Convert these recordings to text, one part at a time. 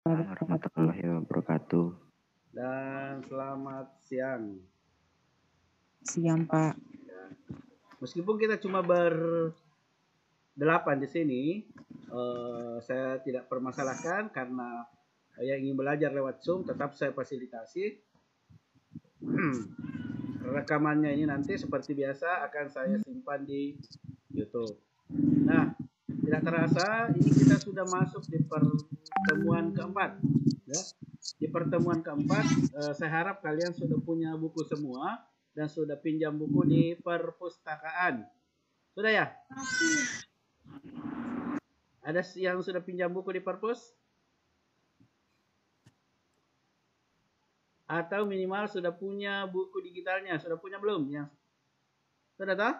Warahmatullahi wabarakatuh. Dan selamat siang. Siang, Pak. Ya. Meskipun kita cuma berdelapan di sini, saya tidak permasalahkan karena yang ingin belajar lewat Zoom tetap saya fasilitasi. Rekamannya ini nanti seperti biasa akan saya simpan di YouTube. Nah, tidak terasa ini kita sudah masuk di pertemuan keempat. Ya. Di pertemuan keempat, saya harap kalian sudah punya buku semua dan sudah pinjam buku di perpustakaan. Sudah ya? Ada yang sudah pinjam buku di perpus? Atau minimal sudah punya buku digitalnya? Sudah punya belum? Yang sudah tahu?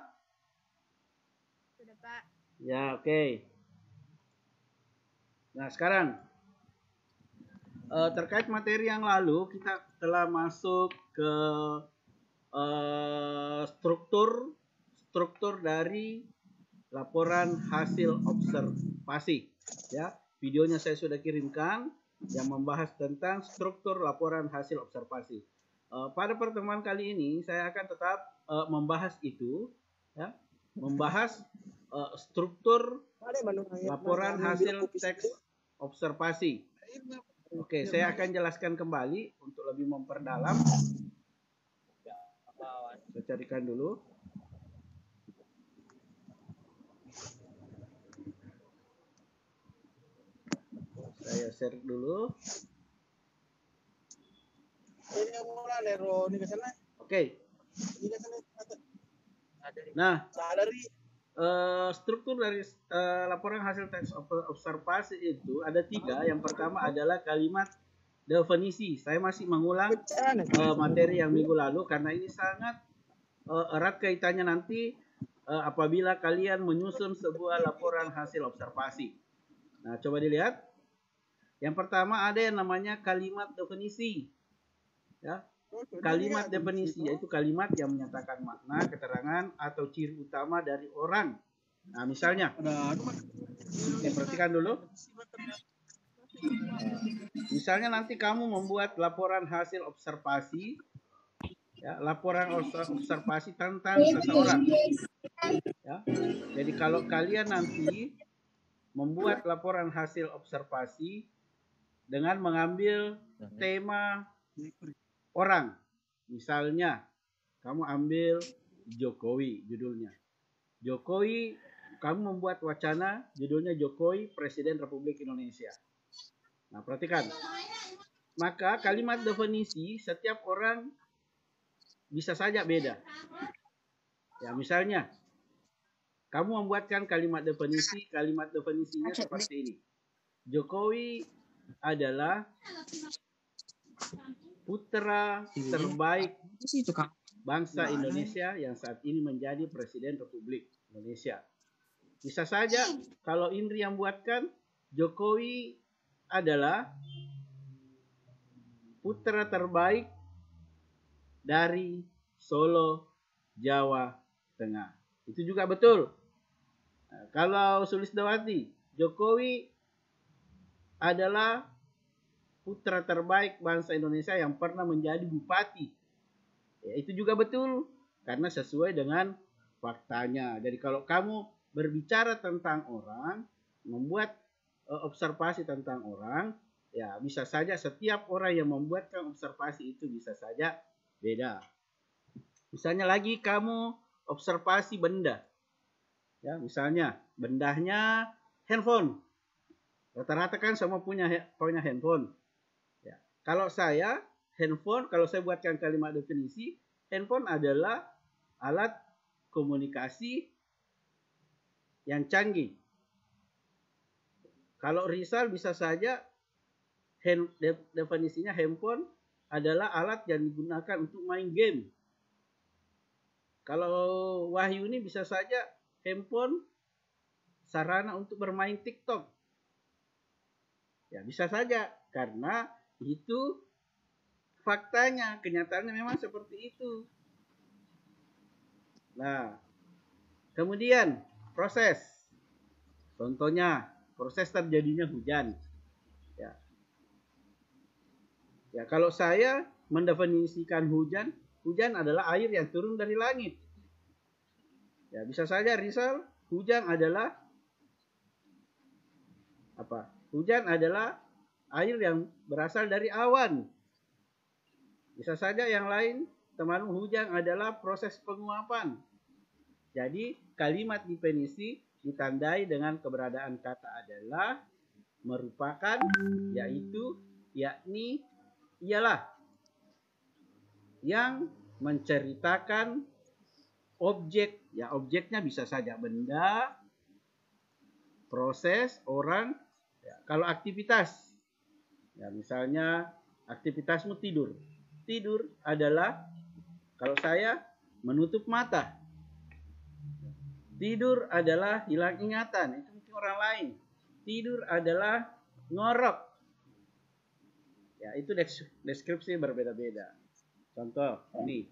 Sudah, Pak. Ya, oke. Nah, sekarang terkait materi yang lalu kita telah masuk ke struktur dari laporan hasil observasi. Ya, videonya saya sudah kirimkan yang membahas tentang struktur laporan hasil observasi. Pada pertemuan kali ini saya akan tetap membahas itu, ya, membahas struktur laporan hasil teks observasi. Oke, saya akan jelaskan kembali untuk lebih memperdalam. Saya carikan dulu. Saya share dulu. Oke. Nah, struktur dari laporan hasil teks observasi itu ada 3. Yang pertama adalah kalimat definisi. Saya masih mengulang materi yang minggu lalu karena ini sangat erat kaitannya nanti apabila kalian menyusun sebuah laporan hasil observasi. Nah, coba dilihat. Yang pertama ada yang namanya kalimat definisi. Ya. Kalimat definisi yaitu kalimat yang menyatakan makna, keterangan, atau ciri utama dari orang. Nah, misalnya, perhatikan dulu. Misalnya nanti kamu membuat laporan hasil observasi, ya, laporan observasi tentang seseorang. Ya. Jadi kalau kalian nanti membuat laporan hasil observasi dengan mengambil tema orang. Misalnya, kamu ambil Jokowi judulnya. Jokowi, kamu membuat wacana judulnya Jokowi Presiden Republik Indonesia. Nah, perhatikan. Maka kalimat definisi setiap orang bisa saja beda. Ya, misalnya, kamu membuatkan kalimat definisinya seperti ini. Jokowi adalah putra terbaik bangsa Indonesia yang saat ini menjadi Presiden Republik Indonesia. Bisa saja kalau Indri yang buatkan, Jokowi adalah putra terbaik dari Solo, Jawa Tengah. Itu juga betul. Nah, kalau Sulisdawati, Jokowi adalah putra terbaik bangsa Indonesia yang pernah menjadi bupati. Ya, itu juga betul karena sesuai dengan faktanya. Jadi kalau kamu berbicara tentang orang, membuat observasi tentang orang, ya bisa saja setiap orang yang membuatkan observasi itu bisa saja beda. Misalnya lagi kamu observasi benda. Ya, misalnya bendanya handphone. Rata-rata kan semua punya handphone. Ya. Kalau saya handphone, kalau saya buatkan kalimat definisi, handphone adalah alat komunikasi yang canggih. Kalau Rizal bisa saja definisinya handphone adalah alat yang digunakan untuk main game. Kalau Wahyu ini bisa saja handphone sarana untuk bermain TikTok. Ya, bisa saja karena itu faktanya, kenyataannya memang seperti itu. Nah, kemudian proses. Contohnya, proses terjadinya hujan. Ya. Ya, kalau saya mendefinisikan hujan, hujan adalah air yang turun dari langit. Ya, bisa saja Rizal, hujan adalah apa? Hujan adalah air yang berasal dari awan. Bisa saja yang lain, teman, hujan adalah proses penguapan. Jadi kalimat definisi ditandai dengan keberadaan kata adalah, merupakan, yaitu, yakni, ialah, yang menceritakan objek. Ya, objeknya bisa saja benda, proses, orang. Ya, kalau aktivitas, ya misalnya aktivitasmu tidur. Tidur adalah, kalau saya, menutup mata. Tidur adalah hilang ingatan, itu mungkin orang lain. Tidur adalah ngorok. Ya, itu deskripsi berbeda-beda. Contoh ini.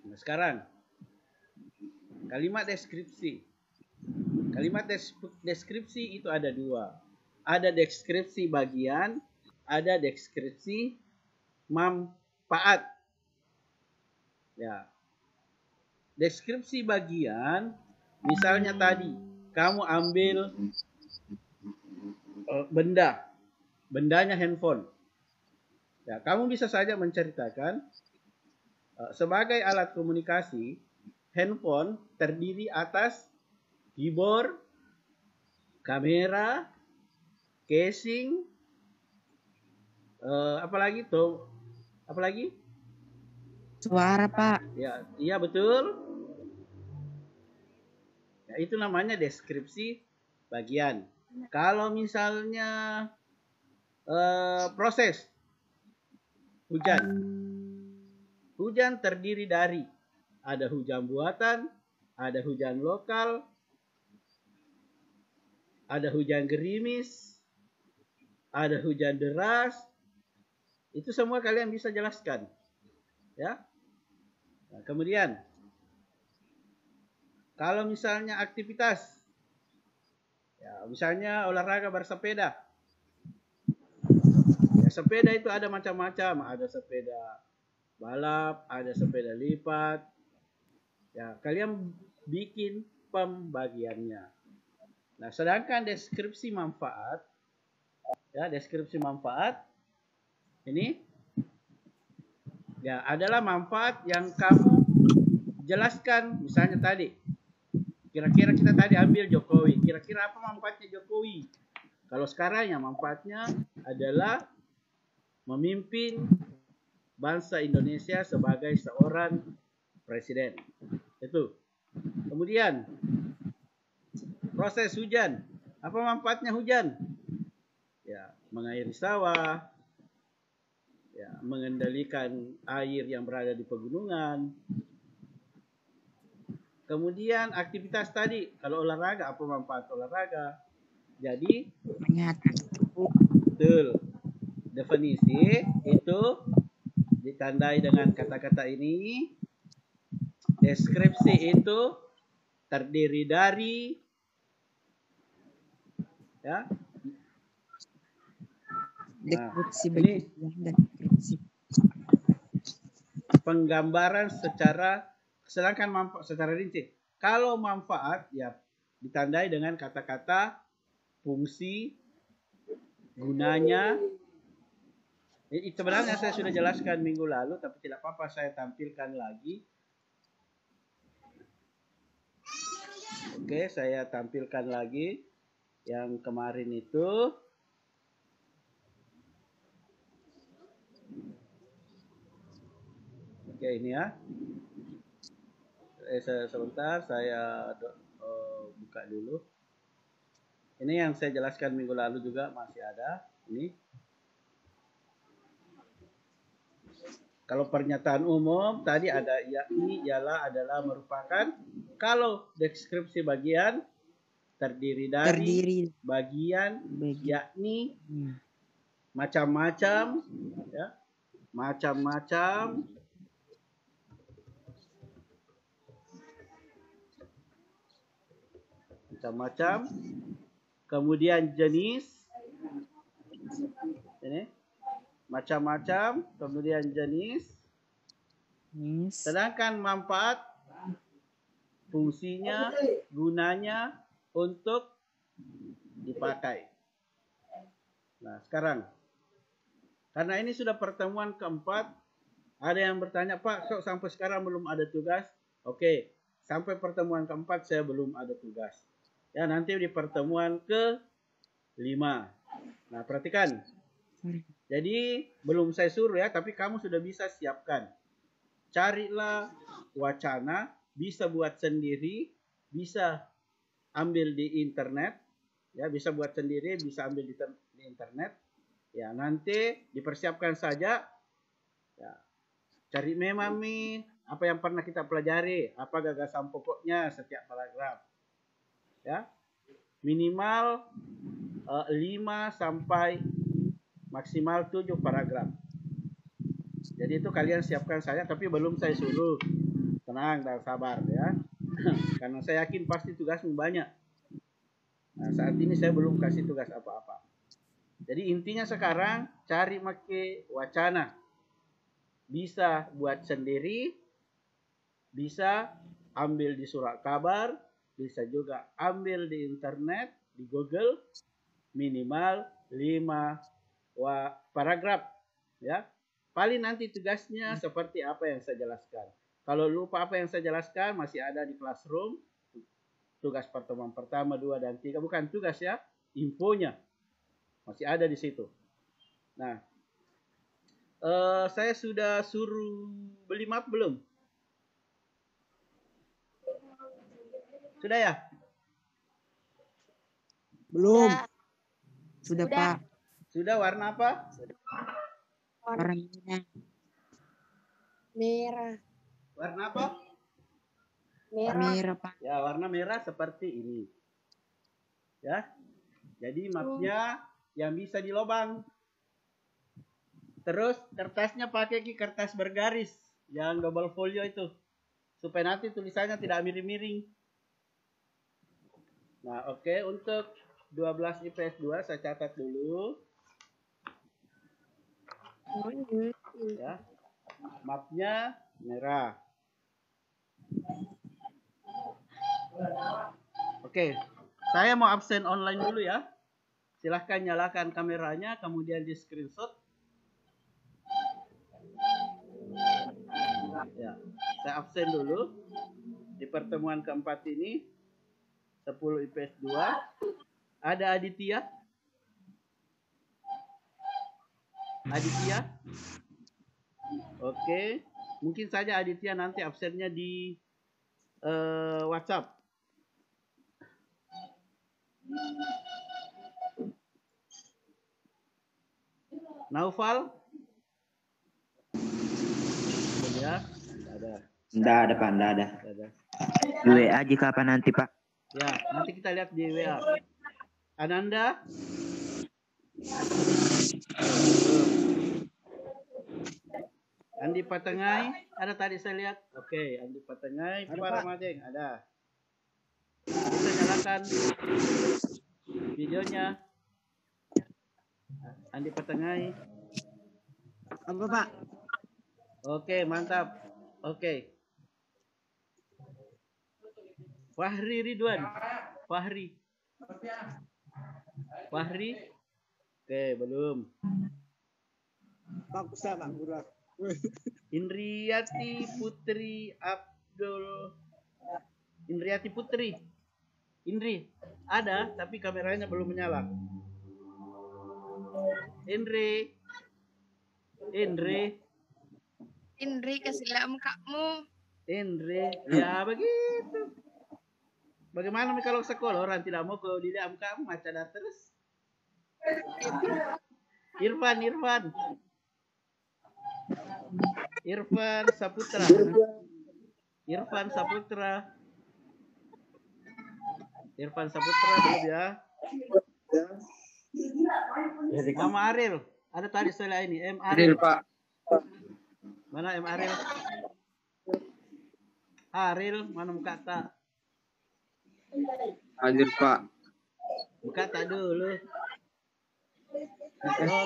Nah, sekarang kalimat deskripsi. Kalimat deskripsi itu ada dua. Ada deskripsi bagian, ada deskripsi manfaat. Ya. Deskripsi bagian, misalnya tadi kamu ambil bendanya handphone. Ya, kamu bisa saja menceritakan sebagai alat komunikasi, handphone terdiri atas keyboard, kamera, casing, apalagi tuh? Apalagi? Suara, Pak. Ya, iya betul. Ya, itu namanya deskripsi bagian. Kalau misalnya proses hujan. Hujan terdiri dari, ada hujan buatan, ada hujan lokal, ada hujan gerimis, ada hujan deras. Itu semua kalian bisa jelaskan. Ya. Nah, kemudian kalau misalnya aktivitas, ya misalnya olahraga bersepeda. Ya, sepeda itu ada macam-macam, ada sepeda balap, ada sepeda lipat. Ya, kalian bikin pembagiannya. Nah, sedangkan deskripsi manfaat, ya deskripsi manfaat ini ya adalah manfaat yang kamu jelaskan. Misalnya tadi, kira-kira kita tadi ambil Jokowi. Kira-kira apa manfaatnya Jokowi? Kalau sekarang ya manfaatnya adalah memimpin bangsa Indonesia sebagai seorang presiden. Itu. Kemudian proses hujan. Apa manfaatnya hujan? Ya, mengairi sawah. Ya, mengendalikan air yang berada di pegunungan. Kemudian aktivitas tadi, kalau olahraga, apa manfaat olahraga? Jadi, betul. Definisi itu ditandai dengan kata-kata ini. Deskripsi itu terdiri dari, ya. Deskripsi Nah, ini deskripsi. penggambaran secara, sedangkan manfaat secara rinci. Kalau manfaat ya ditandai dengan kata-kata, fungsi, gunanya. Sebenarnya saya sudah jelaskan minggu lalu, tapi tidak apa-apa saya tampilkan lagi. Oke, saya tampilkan lagi yang kemarin itu. Oke, ini ya. Sebentar saya buka dulu. Ini yang saya jelaskan minggu lalu juga masih ada. Ini. Kalau pernyataan umum tadi ada yakni, ialah, adalah, merupakan. Kalau deskripsi bagian terdiri dari bagian, yakni, macam-macam, ya, macam-macam. Macam-macam. Kemudian jenis. Ini macam-macam, kemudian jenis, sedangkan manfaat, fungsinya, gunanya untuk dipakai. Nah, sekarang karena ini sudah pertemuan keempat, ada yang bertanya, Pak, kok sampai sekarang belum ada tugas? Oke, sampai pertemuan keempat saya belum ada tugas. Ya, nanti di pertemuan ke-5. Nah, perhatikan. Jadi, belum saya suruh ya, tapi kamu sudah bisa siapkan. Carilah wacana, bisa buat sendiri, bisa ambil di internet, ya, bisa buat sendiri, bisa ambil di internet. Ya, nanti dipersiapkan saja. Ya, cari memang apa yang pernah kita pelajari, apa gagasan pokoknya setiap paragraf. Ya, minimal 5 sampai maksimal 7 paragraf. Jadi itu kalian siapkan saja, tapi belum saya suruh. Tenang dan sabar ya. Karena saya yakin pasti tugasmu banyak. Nah, saat ini saya belum kasih tugas apa-apa. Jadi intinya sekarang cari make wacana. Bisa buat sendiri, bisa ambil di surat kabar, bisa juga ambil di internet, di Google, minimal 5 paragraf. Ya, paling nanti tugasnya seperti apa yang saya jelaskan. Kalau lupa apa yang saya jelaskan, masih ada di Classroom. Tugas pertemuan pertama, 2, dan 3. Bukan tugas ya, infonya. Masih ada di situ. Nah, saya sudah suruh beli map belum? Sudah ya? Belum. Sudah. Sudah, Pak. Sudah, warna apa? Warna merah. Merah. Warna apa? Merah, Pak. Ya, warna merah seperti ini. Ya. Jadi mapnya yang bisa dilobang. Terus kertasnya pakai kertas bergaris yang double folio itu, supaya nanti tulisannya tidak miring-miring. Nah, oke, untuk 12 IPS 2 saya catat dulu. Ya. Mapnya merah. Oke. Saya mau absen online dulu ya. Silahkan nyalakan kameranya, kemudian di screenshot. Ya, saya absen dulu di pertemuan keempat ini. 10 IPS 2. Ada Aditya? Aditya? Oke. Mungkin saja Aditya nanti absennya di WhatsApp. Naufal? Ya, ada. Enggak ada, Pak, enggak ada. Ada. Di WA aja kapan nanti, Pak? Ya, nanti kita lihat di WA. Ananda? Andi Patengai, ada tadi saya lihat. Oke, Andi Patengai, Pak Ramadeng, ada. Kita nyalakan videonya. Andi Patengai. Apa, Pak? Oke, mantap. Oke. Fahri Ridwan. Fahri. Oke, belum. Bagus ya, Pak Guru. Indriati Putri Abdul. Indriati Putri. Indri, ada tapi kameranya belum menyala. Indri. Indri, kasih lihat mukamu. Indri, ya begitu. Bagaimana kalau sekolah orang tidak mau kau dilihat mukamu macam terus? Irfan Saputra. Belum ya. Nama Ariel. Ada tadi saya ini. M Ariel, Pak. Mana M Ariel? Ariel, mana muka tak? Hadir, Pak. Buka tak dulu.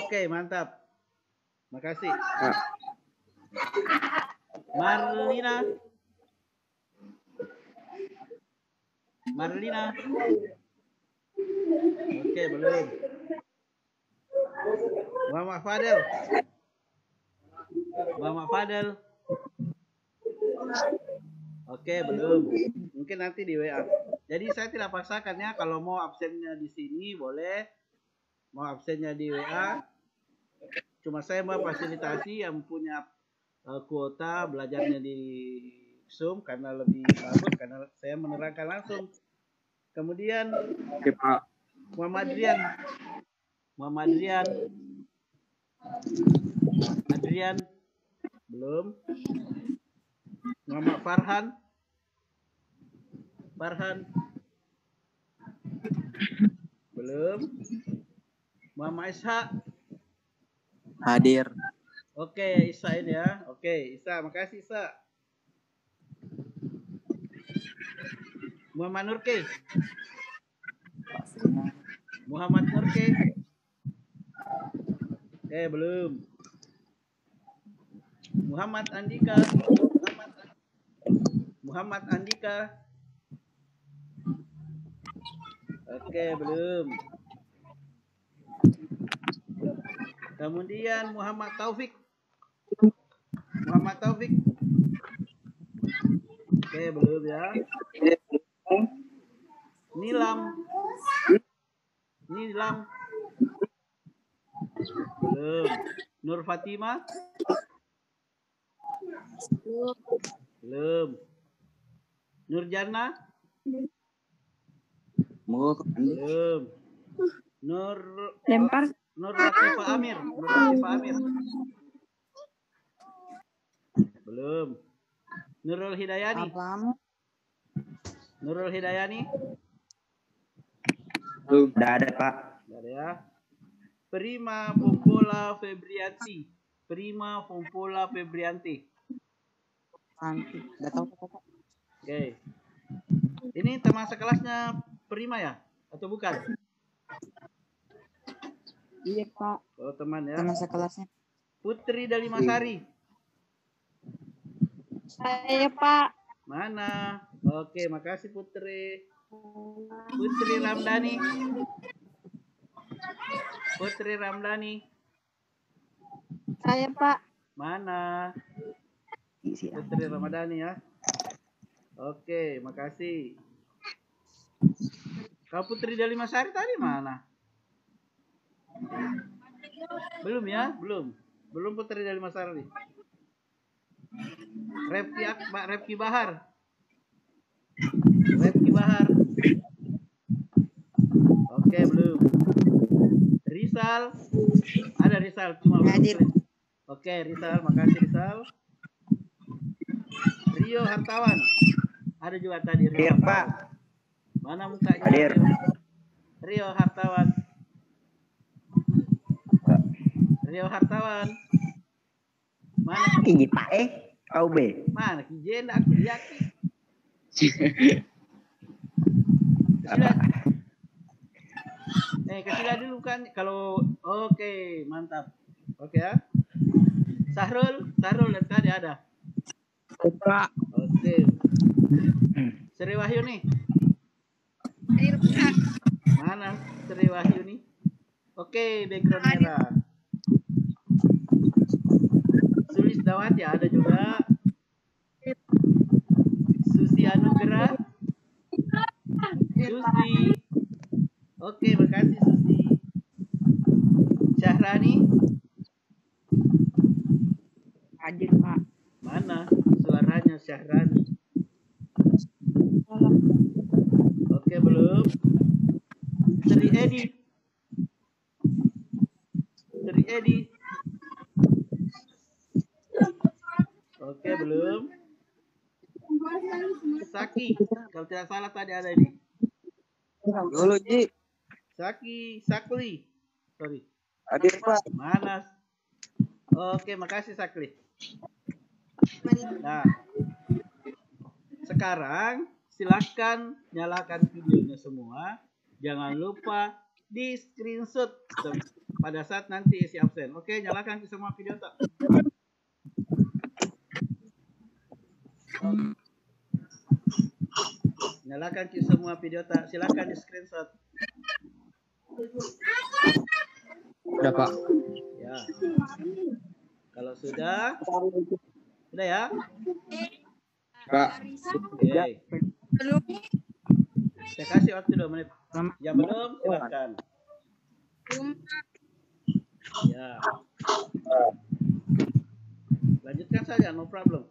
Oke, mantap. Makasih. Pak. Marlina. Marlina. Oke, belum. Muhammad Fadel. Muhammad Fadel. Oke, belum. Mungkin nanti di WA. Jadi saya tidak paksakan ya. Kalau mau absennya di sini boleh. Mau absennya di WA. Cuma saya mau fasilitasi yang punya kuota belajarnya di Zoom karena lebih bagus karena saya menerangkan langsung. Kemudian Oke, Pak. Muhammad Rian. Muhammad Rian. Adrian. Belum. Muhammad Farhan. Farhan. Belum. Muhammad Ishak. Hadir. Oke, Isa ini ya. Oke, Isa, makasih Isa. Muhammad Nurke. Muhammad Nurke. Oke, belum. Muhammad Andika. Muhammad Andika. Oke, belum. Kemudian Muhammad Taufik. Muhammad Taufik. Oke, belum ya. Nilam. Nilam. Belum. Nur Fatima. Belum. Nurjana. Belum. Nur Lempar. Nur Latifah Amir. Nur Latifah Amir. Belum. Nurul Hidayani. Apa? Nurul Hidayani. Belum. Udah ada, Pak. Ada ya. Prima Pompola Febrianti. Prima Pompola Febrianti. Nanti. Gak tahu Pak. Oke. Ini teman sekelasnya Prima ya? Atau bukan? Iya Pak. Oh, teman ya. Teman sekelasnya. Putri Dalimasari. Saya Pak. Mana? Oke, makasih Putri. Putri Ramdhani. Putri Ramdhani. Saya Pak. Mana? Putri Ramadhani ya. Oke, makasih. Kau Putri Dalimasari tadi mana? Belum ya? Belum. Belum Putri Dalimasari. Refki Bahar. Refki Bahar. Oke, belum. Rizal. Ada Rizal cuma belum. Hadir. Oke, Rizal, makasih Rizal. Rio Hartawan. Ada juga tadi Rio. Iya, Pak. Mana mukanya? Hadir. Rio Hartawan. Rio Hartawan. Mana? Ini Pak OB. Mana? Kijenda aku yakin. Apa? Kasih dulu kan kalau oke, mantap. Oke ya. Sahrul dari tadi ada. Pak. Oke. Sri Wahyuni. Hadir Pak. Mana Sri Wahyuni? Oke, background merah. Sulis Dawati ada juga. Susi Anugrah. Susi. Oke, makasih Susi. Syahrani. Hadir Pak. Mana suaranya Syahrani? Oke, belum. Sri Edi. Sri Edi. Oke, belum. Saki. Kalau tidak salah tadi ada ini. Dulu, Ji. Sakli. Sorry. Hadir, Pak. Mana? Oke, makasih Sakli. Nah, sekarang silakan nyalakan videonya semua. Jangan lupa di screenshot pada saat nanti isi absen. Oke, nyalakan semua video tak? Nyalakan semua video tak? Silakan di screenshot. Udah Pak. Ya. Kalau sudah ya? Pak. Oke. Belum. Saya kasih waktu 2 menit. Ya belum, silakan. Belum. Ya. Lanjutkan saja, no problem.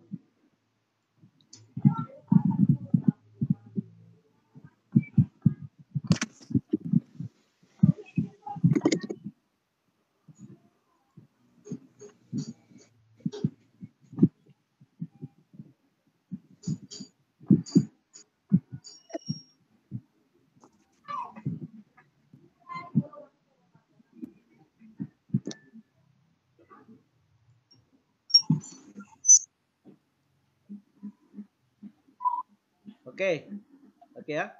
Oke ya.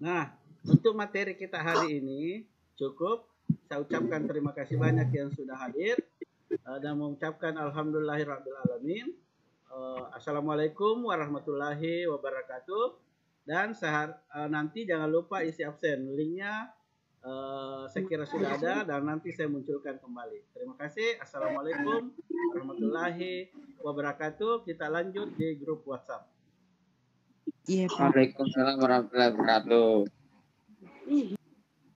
Nah, untuk materi kita hari ini cukup. Saya ucapkan terima kasih banyak yang sudah hadir dan mengucapkan alhamdulillahirrabbilalamin. Assalamualaikum warahmatullahi wabarakatuh. Dan nanti jangan lupa isi absen. Linknya saya kira sudah ada dan nanti saya munculkan kembali. Terima kasih. Assalamualaikum warahmatullahi wabarakatuh. Kita lanjut di grup WhatsApp. Iya Pak. Waalaikumsalam warahmatullahi wabarakatuh.